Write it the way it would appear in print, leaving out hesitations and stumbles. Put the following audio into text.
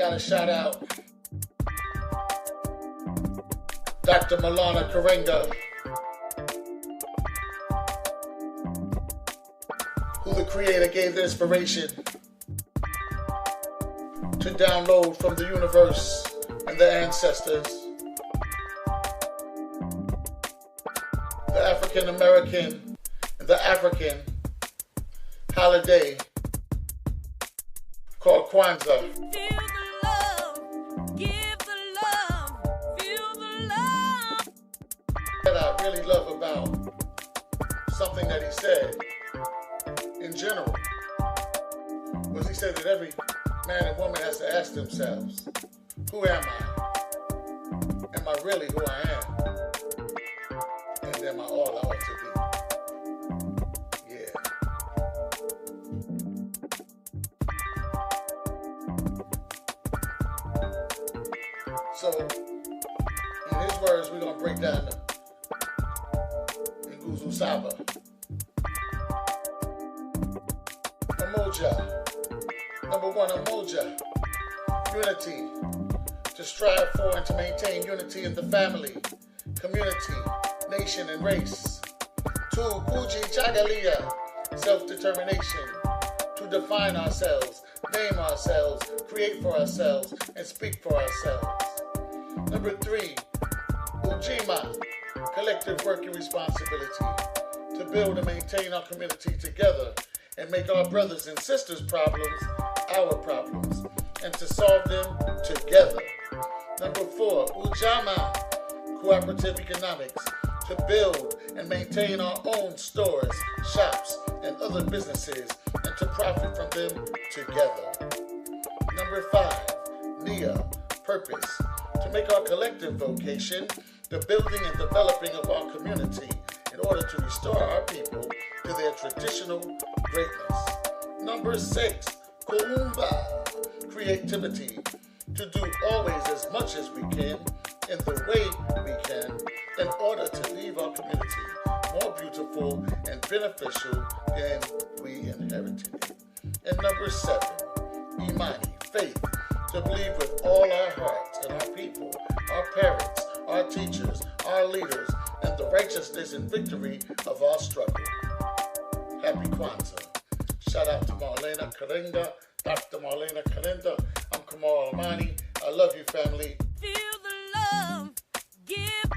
gotta shout out Dr. Malana Karenga, who the Creator gave the inspiration to download from the universe and the ancestors. The African American and the African holiday called Kwanzaa. Feel the love, give the love, feel the love. That I really love about something that he said in general was he said that every man and woman has to ask themselves, who am I? Am I really who I am? And am I all I ought to be? So, in his words, we're going to break down the Nguzu Saba. Umoja. Number one, Umoja. Unity. To strive for and to maintain unity in the family, community, nation, and race. Two, Kuji Chagalia. Self-determination. To define ourselves, name ourselves, create for ourselves, and speak for ourselves. Number three, Ujima, collective working responsibility, to build and maintain our community together and make our brothers and sisters' problems our problems, and to solve them together. Number four, Ujama, cooperative economics, to build and maintain our own stores, shops, and other businesses, and to profit from them together. Number five, Nia, purpose, to make our collective vocation the building and developing of our community in order to restore our people to their traditional greatness. Number six, Kuumba, creativity, to do always as much as we can in the way we can in order to leave our community more beautiful and beneficial than we inherited it. And number seven, Imani, faith, to believe with all our hearts in our people, our parents, our teachers, our leaders, and the righteousness and victory of our struggle. Happy Kwanzaa. Shout out to Marlena Karenga, Dr. Marlena Karenga. I'm Kamal Imani. I love you, family. Feel the love, give